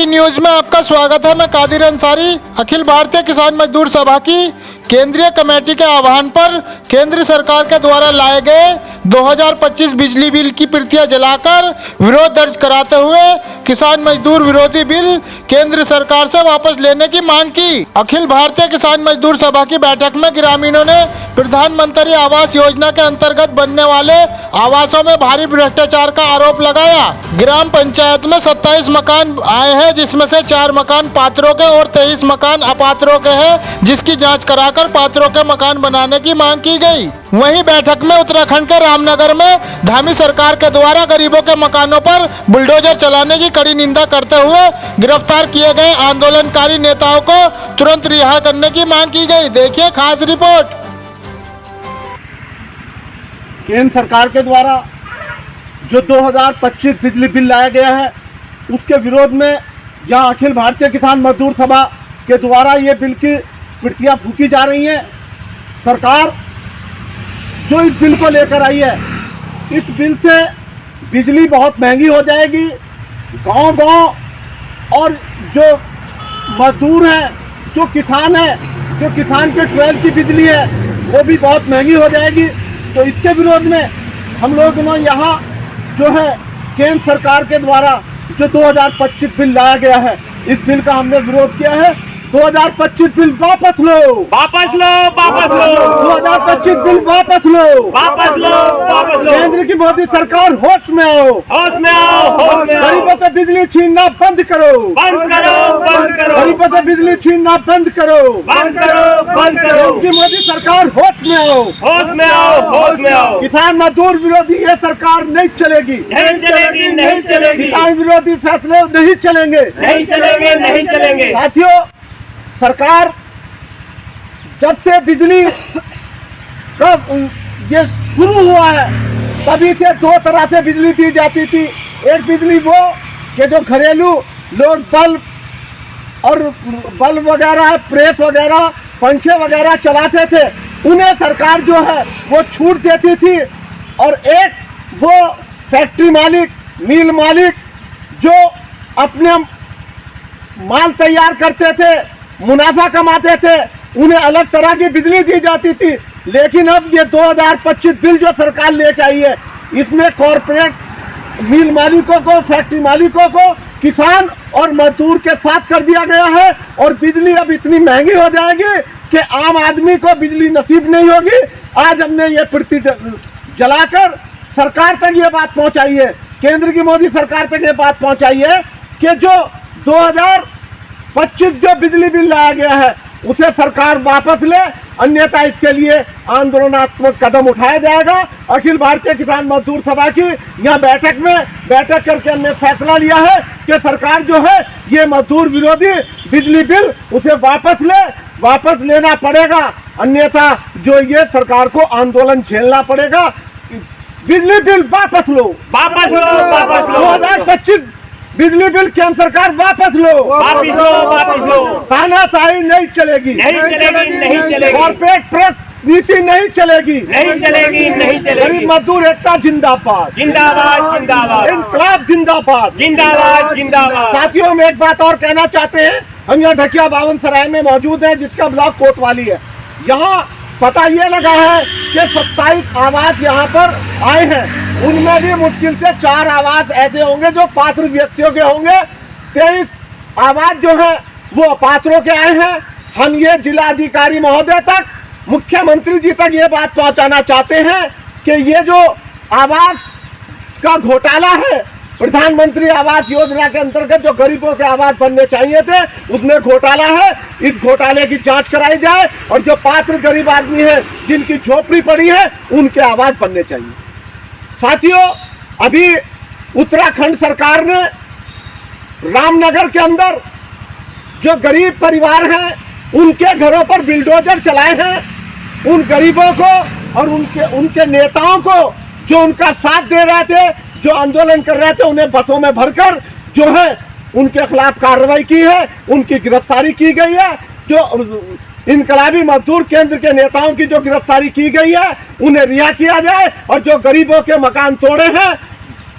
TV news में आपका स्वागत है। मैं कादिर अंसारी। अखिल भारतीय किसान मजदूर सभा की केंद्रीय कमेटी के आह्वान पर केंद्र सरकार के द्वारा लाए गए 2025 बिजली बिल की प्रतियां जलाकर विरोध दर्ज कराते हुए किसान मजदूर विरोधी बिल केंद्र सरकार से वापस लेने की मांग की। अखिल भारतीय किसान मजदूर सभा की बैठक में ग्रामीणों ने प्रधानमंत्री आवास योजना के अंतर्गत बनने वाले आवासों में भारी भ्रष्टाचार का आरोप लगाया। ग्राम पंचायत में 27 मकान आए हैं, जिसमें से 4 मकान पात्रों के और 23 मकान अपात्रों के हैं, जिसकी जांच कराकर पात्रों के मकान बनाने की मांग की गई। वहीं बैठक में उत्तराखंड के रामनगर में धामी सरकार के द्वारा गरीबों के मकानों पर बुलडोजर चलाने की कड़ी निंदा करते हुए गिरफ्तार किए गए आंदोलनकारी नेताओं को तुरंत रिहा करने की मांग की गई। देखिए खास रिपोर्ट। केंद्र सरकार के द्वारा जो 2025 बिजली बिल लाया गया है, उसके विरोध में यहाँ अखिल भारतीय किसान मजदूर सभा के द्वारा ये बिल की प्रतियां फूकी जा रही हैं। सरकार जो इस बिल को लेकर आई है, इस बिल से बिजली बहुत महंगी हो जाएगी। गांव-गांव और जो मजदूर हैं, जो किसान हैं, जो किसान के 12 की बिजली है, वो भी बहुत महंगी हो जाएगी। तो इसके विरोध में हम लोग ने यहाँ जो है केंद्र सरकार के द्वारा जो 2025 बिल लाया गया है, इस बिल का हमने विरोध किया है। 2025 बिल वापस लो, वापस लो, वापस लो। 2025 बिल वापस लो, वापस लो, वापस लो। केंद्र की मोदी सरकार होश में आओ, होश में आओ, होश में आओ। गरीबों से बिजली छीनना बंद करो, बंद करो, बंद करो। गरीबों से बिजली छीनना बंद करो, बंद करो, बंद करो। केंद्र की मोदी सरकार होश में आओ, होश में आओ, होश में आओ। किसान मजदूर विरोधी ये सरकार नहीं चलेगी, नहीं चलेगी, नहीं चलेगी। किसान विरोधी फैसले नहीं चलेंगे, नहीं चलेंगे, नहीं चलेंगे। साथियों, सरकार जब से बिजली का ये शुरू हुआ है, तभी से 2 तरह से बिजली दी जाती थी। एक बिजली वो कि जो घरेलू लोग बल्ब वगैरह, प्रेस वगैरह, पंखे वगैरह चलाते थे, उन्हें सरकार जो है वो छूट देती थी। और एक वो फैक्ट्री मालिक, मिल मालिक जो अपने माल तैयार करते थे, मुनाफा कमाते थे, उन्हें अलग तरह की बिजली दी जाती थी। लेकिन अब ये 2025 बिल जो सरकार लेके आई है, इसमें कॉरपोरेट मिल मालिकों को, फैक्ट्री मालिकों को किसान और मजदूर के साथ कर दिया गया है। और बिजली अब इतनी महंगी हो जाएगी कि आम आदमी को बिजली नसीब नहीं होगी। आज हमने ये प्रति जलाकर सरकार तक ये बात पहुंचाई है, केंद्र की मोदी सरकार तक ये बात पहुंचाई है कि जो 2025 जो बिजली बिल लाया गया है, उसे सरकार वापस ले, अन्यथा इसके लिए आंदोलनात्मक कदम उठाया जाएगा। अखिल भारतीय किसान मजदूर सभा की यहाँ बैठक करके हमने फैसला लिया है कि सरकार जो है ये मजदूर विरोधी बिजली बिल उसे वापस लेना पड़ेगा, अन्यथा जो ये सरकार को आंदोलन झेलना पड़ेगा। बिजली बिल वापस लो, वापस लो, वापस लो। 2025 बिजली बिल केंद्र सरकार वापस लो, वापस लो, वापस लो। तानाशाही नहीं चलेगी, नहीं चलेगी, नहीं चलेगी। कॉर्पोरेट प्रेस नीति नहीं चलेगी, नहीं चलेगी, नहीं चलेगी। गरीब मजदूर एकता जिंदाबाद, जिंदाबाद, जिंदाबाद। इनकलाब जिंदाबाद, जिंदाबाद, जिंदाबाद। साथियों, हम एक बात और कहना चाहते हैं। हम यहाँ ढकिया बावन सराय में मौजूद हैं, जिसका ब्लॉक कोतवाली है। यहाँ पता ये लगा है कि 27 आवास यहाँ पर आए हैं, उनमें भी मुश्किल से 4 आवास ऐसे होंगे जो पात्र व्यक्तियों के होंगे। 23 आवास जो है वो अपात्रों के आए हैं। हम ये जिलाधिकारी महोदय तक, मुख्यमंत्री जी तक ये बात पहुंचाना चाहते हैं कि ये जो आवास का घोटाला है, प्रधानमंत्री आवास योजना के अंतर्गत जो गरीबों के आवास बनने चाहिए थे, उसमें घोटाला है। इस घोटाले की जांच कराई जाए और जो पात्र गरीब आदमी हैं, जिनकी झोपड़ी पड़ी है, उनके आवास बनने चाहिए। साथियों, अभी उत्तराखंड सरकार ने रामनगर के अंदर जो गरीब परिवार हैं, उनके घरों पर बुलडोजर चलाए हैं। उन गरीबों को और उनके नेताओं को जो उनका साथ दे रहे थे, जो आंदोलन कर रहे थे, उन्हें बसों में भरकर जो है उनके खिलाफ कार्रवाई की है, उनकी गिरफ्तारी की गई है। जो इनकलाबी मजदूर केंद्र के नेताओं की जो गिरफ्तारी की गई है, उन्हें रिहा किया जाए। और जो गरीबों के मकान तोड़े हैं,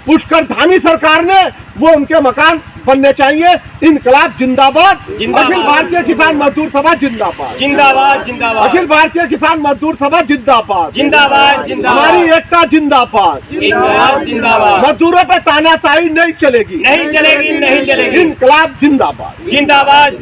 पुष्कर धामी सरकार ने, वो उनके मकान बनने चाहिए। इनकलाब जिंदाबाद। जिंदाबाद। अखिल भारतीय किसान मजदूर सभा जिंदाबाद। जिंदाबाद जिंदाबाद अखिल भारतीय किसान मजदूर सभा जिंदाबाद। जिंदाबाद जिंदाबाद हमारी एकता जिंदाबाद। जिंदाबाद मजदूरों पे तानाशाही नहीं चलेगी। नहीं चलेगी नहीं चलेगी इनकलाब जिंदाबाद। जिंदाबाद